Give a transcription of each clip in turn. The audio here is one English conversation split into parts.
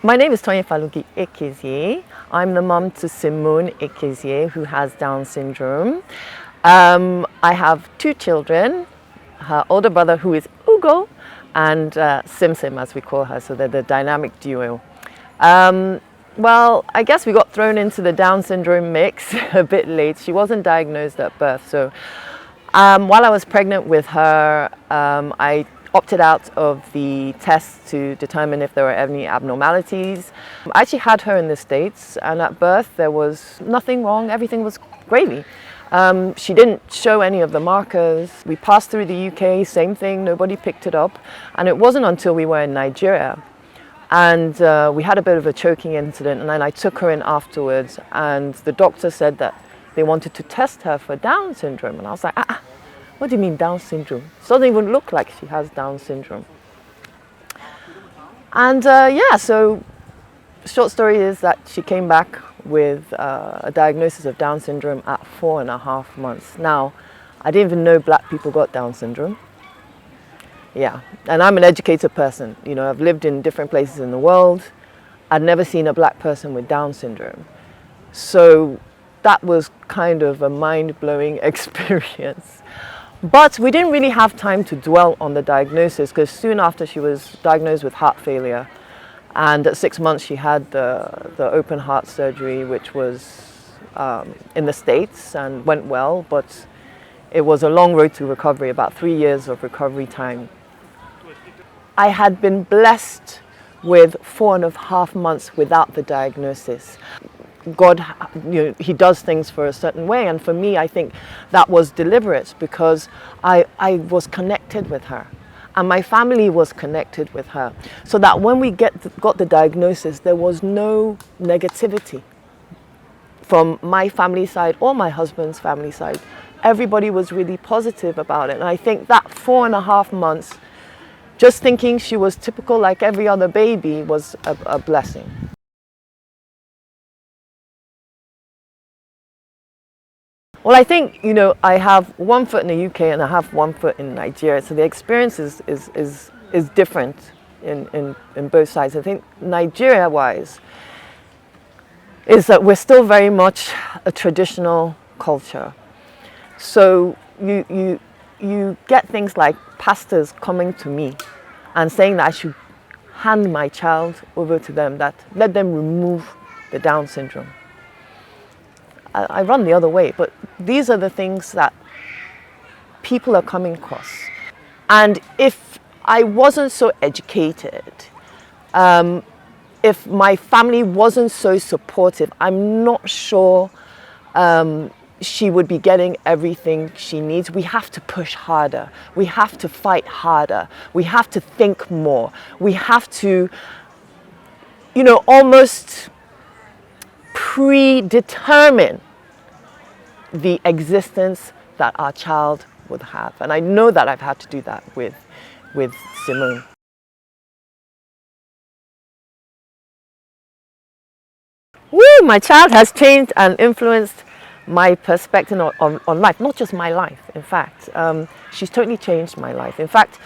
My name is Tonye Faloughi-Ekezie. I'm the mum to Ekezie, who has Down syndrome. I have two children, her older brother, who is Ugo, and Sim, as we call her, so they're the dynamic duo. Well, I guess we got thrown into the Down syndrome mix a bit late. She wasn't diagnosed at birth, so while I was pregnant with her, I opted out of the tests to determine if there were any abnormalities. I actually had her in the States, and at birth there was nothing wrong, everything was gravy. She didn't show any of the markers. We passed through the UK, same thing, nobody picked it up. And it wasn't until we were in Nigeria and we had a bit of a choking incident, and then I took her in afterwards, and the doctor said that they wanted to test her for Down syndrome. And I was like, what do you mean Down syndrome? It doesn't even look like she has Down syndrome. And so short story is that she came back with a diagnosis of Down syndrome at 4.5 months. Now, I didn't even know black people got Down syndrome. Yeah, and I'm an educated person. You know, I've lived in different places in the world. I'd never seen a black person with Down syndrome. So that was kind of a mind-blowing experience. But we didn't really have time to dwell on the diagnosis, because soon after she was diagnosed with heart failure, and at 6 months she had the open heart surgery, which was in the States and went well, but it was a long road to recovery, about 3 years of recovery time. I had been blessed with 4.5 months without the diagnosis. God, He does things for a certain way, and for me, I think that was deliberate, because I was connected with her, and my family was connected with her, so that when we got the diagnosis, there was no negativity from my family side or my husband's family side. Everybody was really positive about it, and I think that 4.5 months, just thinking she was typical like every other baby, was a blessing. Well, I think, I have one foot in the UK and I have one foot in Nigeria, so the experience is different in both sides. I think Nigeria-wise is that we're still very much a traditional culture. So you get things like pastors coming to me and saying that I should hand my child over to them, that let them remove the Down syndrome. I run the other way, but these are the things that people are coming across. And if I wasn't so educated, if my family wasn't so supportive, I'm not sure she would be getting everything she needs. We have to push harder. We have to fight harder. We have to think more. We have to, almost predetermine the existence that our child would have. And I know that I've had to do that with Simone. Woo! My child has changed and influenced my perspective on life, not just my life, in fact. She's totally changed my life. In fact,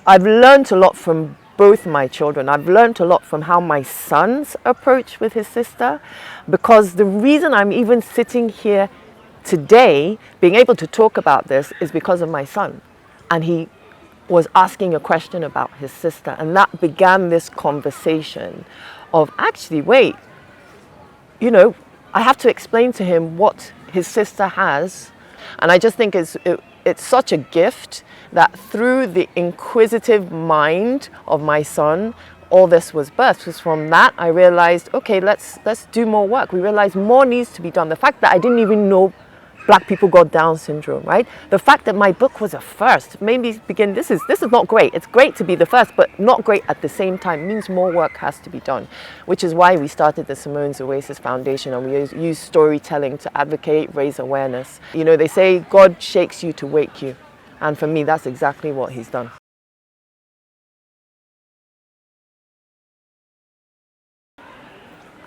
I've learned a lot from both my children. I've learned a lot from how my son's approach with his sister, because the reason I'm even sitting here today, being able to talk about this, is because of my son. And he was asking a question about his sister, and that began this conversation of, actually, wait, I have to explain to him what his sister has. And I just think it's such a gift that through the inquisitive mind of my son, all this was birthed. Because from that, I realized, okay, let's do more work. We realized more needs to be done. The fact that I didn't even know black people got Down syndrome, right? The fact that my book was a first made me begin, this is not great. It's great to be the first, but not great at the same time. It means more work has to be done, which is why we started the Simone's Oasis Foundation, and we use storytelling to advocate, raise awareness. They say God shakes you to wake you. And for me, that's exactly what He's done.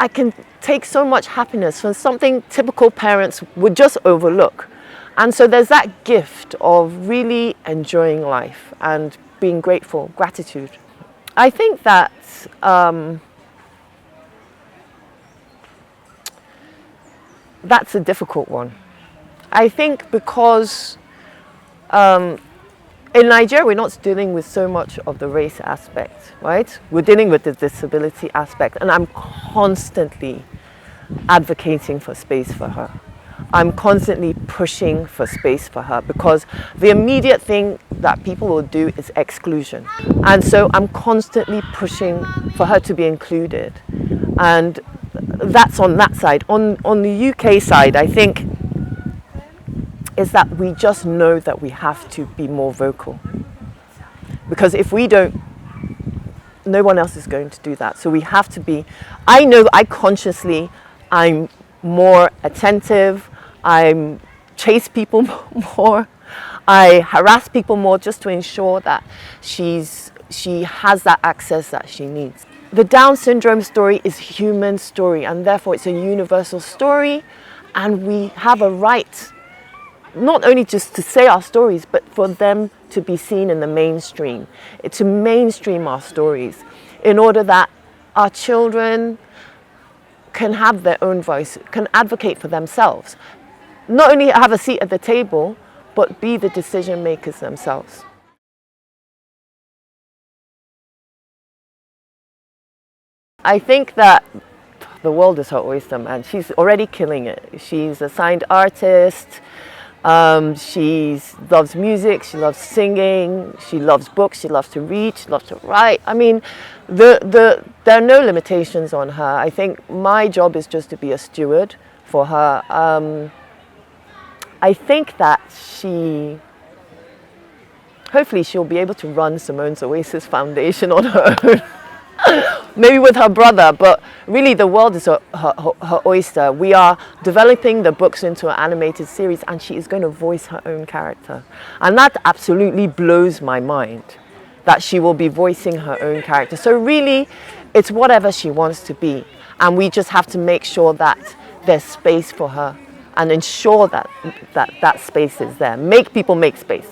I can take so much happiness from something typical parents would just overlook. And so there's that gift of really enjoying life and being grateful, gratitude. I think that that's a difficult one. I think because in Nigeria, we're not dealing with so much of the race aspect, right? We're dealing with the disability aspect, and I'm constantly advocating for space for her. I'm constantly pushing for space for her because the immediate thing that people will do is exclusion. And so I'm constantly pushing for her to be included. And that's on that side. On the UK side, I think is that we just know that we have to be more vocal. Because if we don't, no one else is going to do that. So we have to be, I know I consciously, I'm more attentive, I chase people more, I harass people more just to ensure that she has that access that she needs. The Down syndrome story is a human story, and therefore it's a universal story, and we have a right not only just to say our stories, but for them to be seen in the mainstream, to mainstream our stories in order that our children can have their own voice, can advocate for themselves. Not only have a seat at the table, but be the decision makers themselves. I think that the world is her oyster, man. She's already killing it. She's a signed artist. She loves music, she loves singing, she loves books, she loves to read, she loves to write. I mean, there are no limitations on her. I think my job is just to be a steward for her. I think that hopefully she'll be able to run Simone's Oasis Foundation on her own. Maybe with her brother, but really the world is her oyster. We are developing the books into an animated series, and she is going to voice her own character. And that absolutely blows my mind, that she will be voicing her own character. So really, it's whatever she wants to be. And we just have to make sure that there's space for her and ensure that space is there. Make people make space.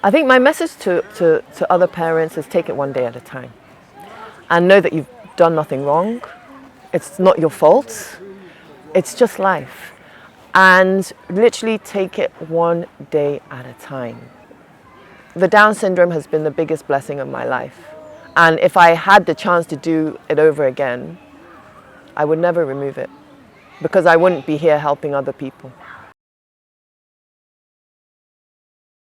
I think my message to other parents is take it one day at a time and know that you've done nothing wrong. It's not your fault. It's just life. And literally take it one day at a time. The Down syndrome has been the biggest blessing of my life. And if I had the chance to do it over again, I would never remove it because I wouldn't be here helping other people.